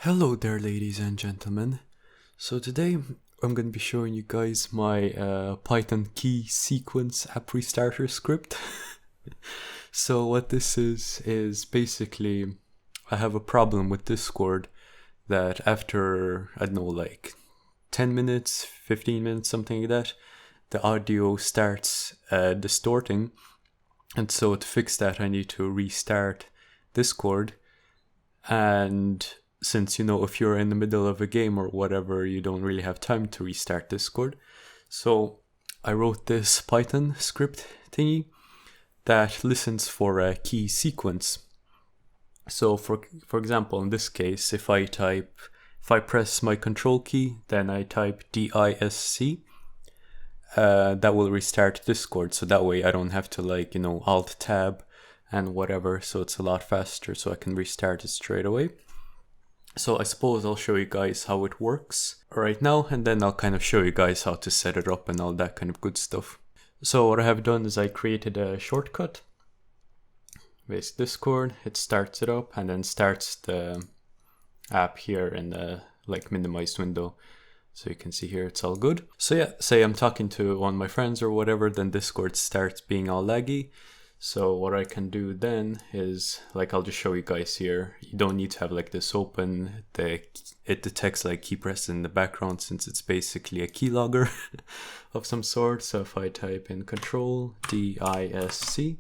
Hello there, ladies and gentlemen. So today I'm going to be showing you guys my Python key sequence app restarter script. So what this is basically I have a problem with Discord that after, I don't know, like 10 minutes, 15 minutes, something like that, the audio starts distorting. And so to fix that, I need to restart Discord. And since, if you're in the middle of a game or whatever, you don't really have time to restart Discord. So I wrote this Python script thingy that listens for a key sequence. So for example, in this case, if I press my control key, then I type DISC, that will restart Discord. So that way I don't have to Alt tab and whatever. So it's a lot faster, so I can restart it straight away. So I suppose I'll show you guys how it works right now, and then I'll kind of show you guys how to set it up and all that kind of good stuff. So what I have done is I created a shortcut. With Discord, it starts it up and then starts the app here in the minimized window. So you can see here it's all good. So yeah, say I'm talking to one of my friends or whatever, then Discord starts being all laggy. So what I can do then is, I'll just show you guys here. You don't need to have this open. It detects key presses in the background since it's basically a keylogger of some sort. So if I type in control DISC,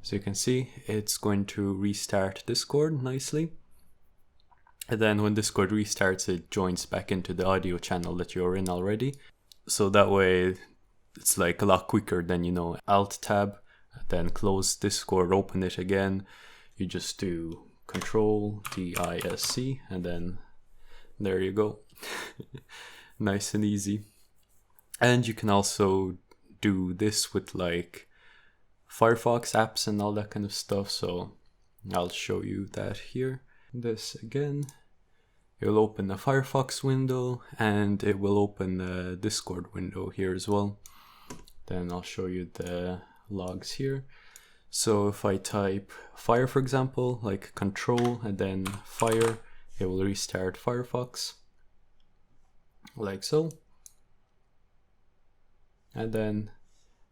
so you can see it's going to restart Discord nicely. And then when Discord restarts, it joins back into the audio channel that you're in already. So that way it's a lot quicker than, Alt tab, then close Discord, open it again. You just do control DISC and then there you go. Nice and easy. And you can also do this with Firefox apps and all that kind of stuff. So I'll show you that here. This again, it will open a Firefox window and it will open a Discord window here as well. Then I'll show you the logs here. So if I type fire, for example, control and then fire, it will restart Firefox like so. And then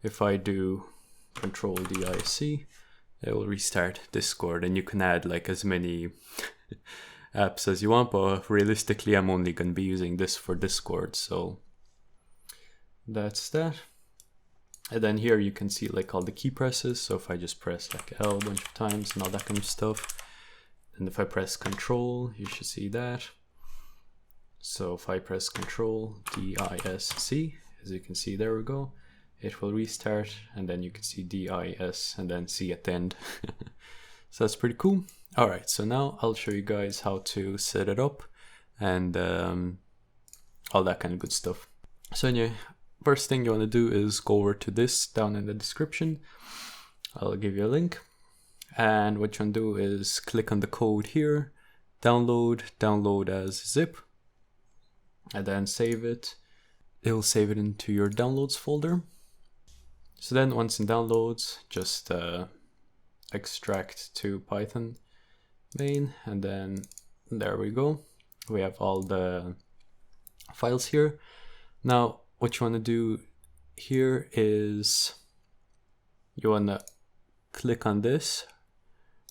if I do control DISC, it will restart Discord, and you can add as many apps as you want, but realistically I'm only going to be using this for Discord, so that's that. And then here you can see all the key presses. So if I just press L a bunch of times and all that kind of stuff, and if I press control, you should see that. So if I press control DISC, as you can see, there we go, it will restart, and then you can see DIS and then C at the end. So that's pretty cool. All right, so now I'll show you guys how to set it up and all that kind of good stuff. So anyway, first thing you want to do is go over to this down in the description. I'll give you a link. And what you want to do is click on the code here, download as zip, and then save it. It will save it into your downloads folder. So then once in downloads, just extract to Python main, and then there we go. We have all the files here. Now, what you want to do here is you want to click on this,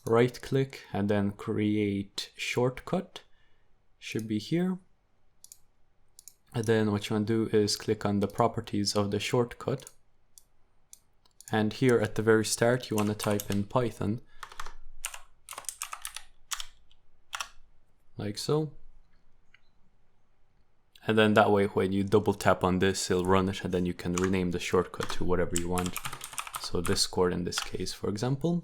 right click, and then create shortcut. Should be here. And then what you want to do is click on the properties of the shortcut. And here at the very start, you want to type in Python, like so. And then that way, when you double tap on this, it'll run it, and then you can rename the shortcut to whatever you want. So Discord in this case, for example.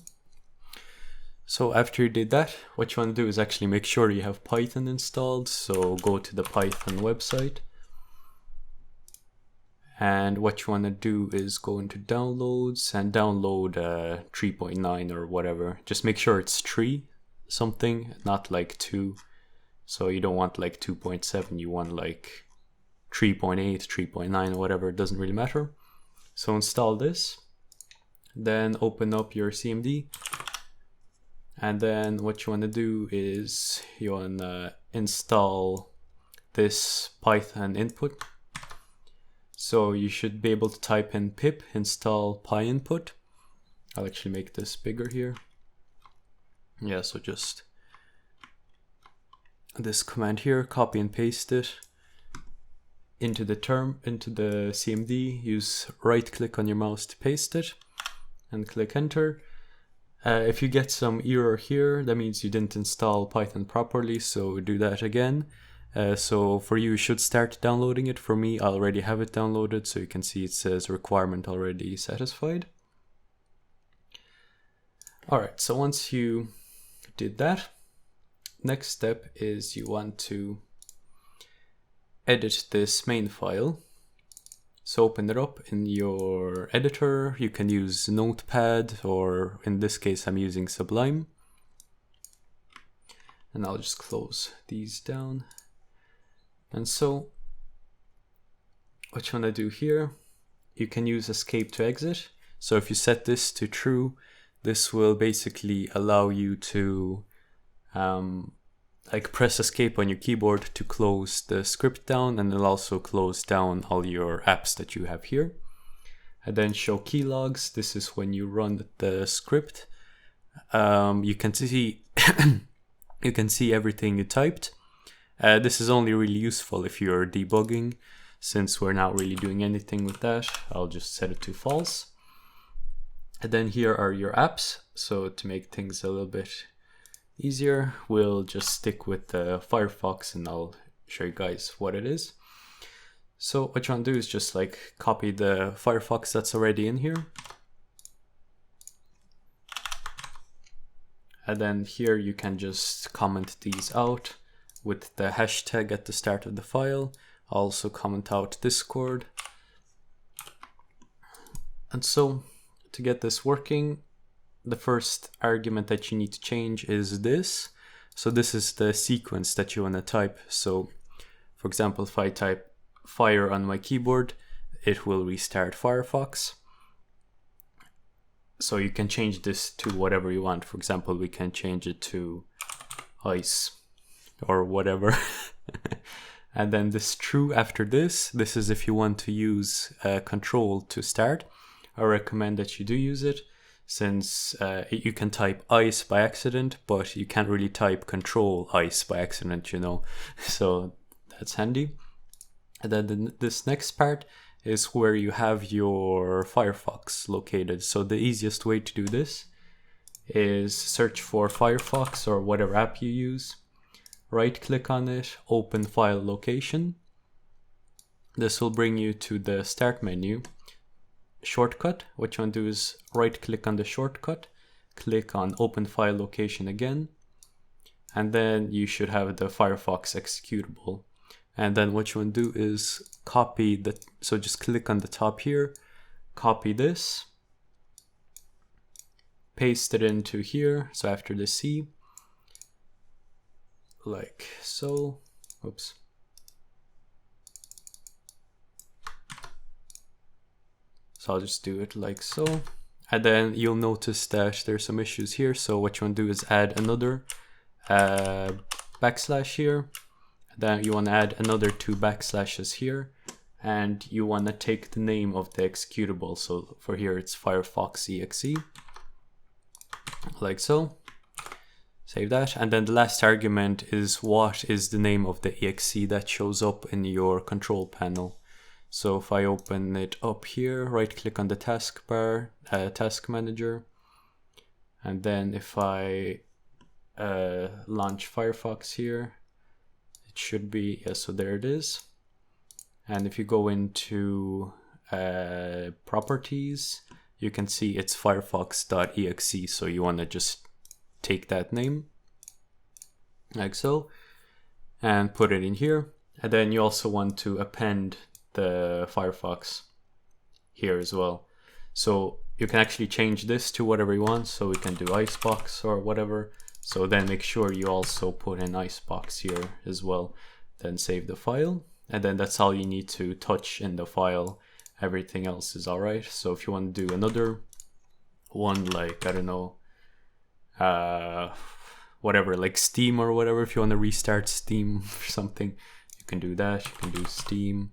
So after you did that, what you want to do is actually make sure you have Python installed. So go to the Python website. And what you want to do is go into downloads and download 3.9 or whatever. Just make sure it's 3 something, not 2. So you don't want 2.7, you want 3.8, 3.9 or whatever, it doesn't really matter. So install this, then open up your CMD And then what you want to do is you want to install this Python input. So you should be able to type in pip install pyinput. I'll actually make this bigger here. Yeah, so just this command here, copy and paste it into the CMD, use right click on your mouse to paste it and click enter. If you get some error here, that means you didn't install Python properly, so do that again. So for you, you should start downloading it. For me, I already have it downloaded, so you can see it says requirement already satisfied. Alright, so once you did that, next step is you want to edit this main file. So open it up in your editor. You can use Notepad, or in this case I'm using Sublime. And I'll just close these down. And so what you want to do here, you can use escape to exit. So if you set this to true, this will basically allow you to like press escape on your keyboard to close the script down, and it'll also close down all your apps that you have here. And then show keylogs. This is when you run the script. You can see you can see everything you typed. This is only really useful if you're debugging. Since we're not really doing anything with that, I'll just set it to false. And then here are your apps. So to make things a little bit easier, we'll just stick with the Firefox and I'll show you guys what it is. So what you want to do is just like copy the Firefox that's already in here. And then here you can just comment these out with the hashtag at the start of the file. I'll also comment out Discord. And so to get this working, the first argument that you need to change is this. So this is the sequence that you want to type. So for example, if I type fire on my keyboard, it will restart Firefox. So you can change this to whatever you want. For example, we can change it to ice or whatever. And then this true after this is if you want to use control to start. I recommend that you do use it, since you can type ice by accident, but you can't really type control ice by accident, you know. So that's handy. And then this next part is where you have your Firefox located. So the easiest way to do this is search for Firefox or whatever app you use. Right click on it, open file location. This will bring you to the start menu. Shortcut, what you want to do is right click on the shortcut, click on open file location again, and then you should have the Firefox executable. And then what you want to do is copy so just click on the top here, copy this, paste it into here, so after the C, like so. Oops. So I'll just do it like so. And then you'll notice that there's some issues here. So what you want to do is add another backslash here. Then you want to add another 2 backslashes here. And you want to take the name of the executable. So for here it's Firefox exe. Like so. Save that. And then the last argument is what is the name of the exe that shows up in your control panel. So if I open it up here, right click on the taskbar, task manager, and then if I launch Firefox here, it should be, yeah, so there it is. And if you go into properties, you can see it's firefox.exe, so you want to just take that name, like so, and put it in here. And then you also want to append the Firefox here as well. So you can actually change this to whatever you want. So we can do Icebox or whatever. So then make sure you also put in Icebox here as well. Then save the file. And then that's all you need to touch in the file. Everything else is all right. So if you want to do another one, like, I don't know, whatever, like Steam or whatever. If you want to restart Steam or something, you can do that. You can do Steam.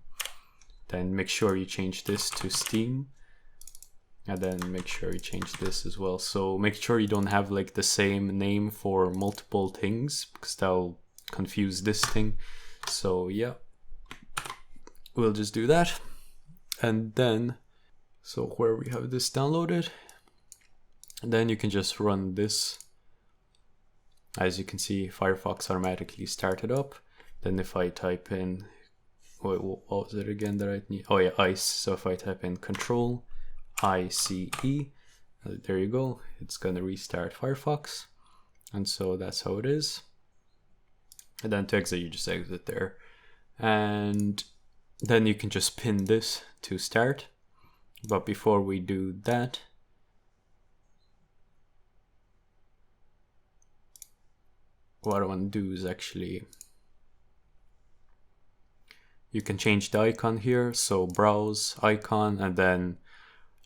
Then make sure you change this to Steam. And then make sure you change this as well. So make sure you don't have like the same name for multiple things, because that'll confuse this thing. So yeah, we'll just do that. And then, so where we have this downloaded, and then you can just run this. As you can see, Firefox automatically started up. Then if I type in, what was it again that I need? Oh yeah, ICE. So if I type in Control ICE, there you go. It's gonna restart Firefox. And so that's how it is. And then to exit, you just exit there. And then you can just pin this to start. But before we do that, what I want to do is actually, you can change the icon here. So browse icon, and then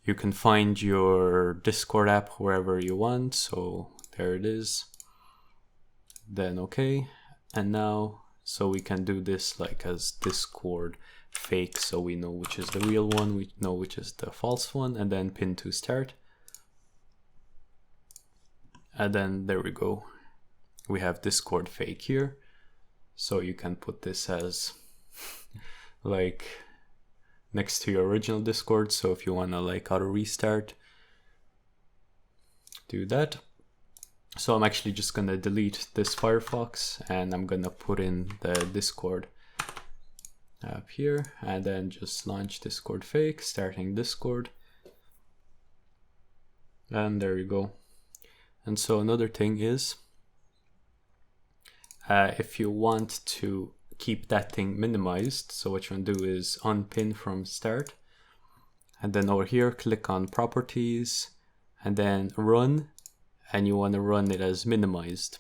you can find your Discord app wherever you want. So there it is. Then okay. And now, so we can do this like as Discord fake, so we know which is the real one, we know which is the false one, and then pin to start. And then there we go. We have Discord fake here. So you can put this as like next to your original Discord. So if you want to like auto restart, do that. So I'm actually just gonna delete this Firefox, and I'm gonna put in the Discord app here, and then just launch Discord fake, starting Discord. And there you go. And so another thing is, if you want to keep that thing minimized, so what you want to do is unpin from start, and then over here click on properties, and then run, and you want to run it as minimized,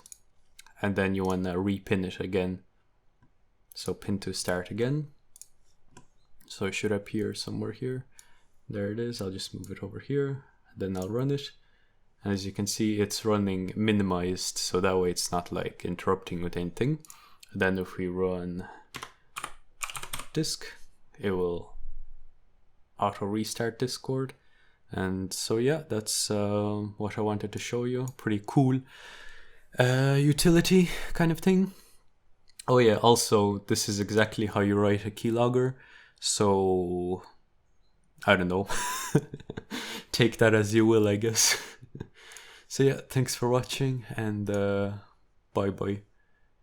and then you want to repin it again. So pin to start again. So it should appear somewhere here. There it is. I'll just move it over here, then I'll run it. And as you can see, it's running minimized, so that way it's not like interrupting with anything. And then if we run disk, it will auto restart Discord. And so yeah, that's what I wanted to show you. Pretty cool utility kind of thing. Oh yeah, also this is exactly how you write a keylogger. So I don't know. Take that as you will, I guess. So yeah, thanks for watching, and bye bye.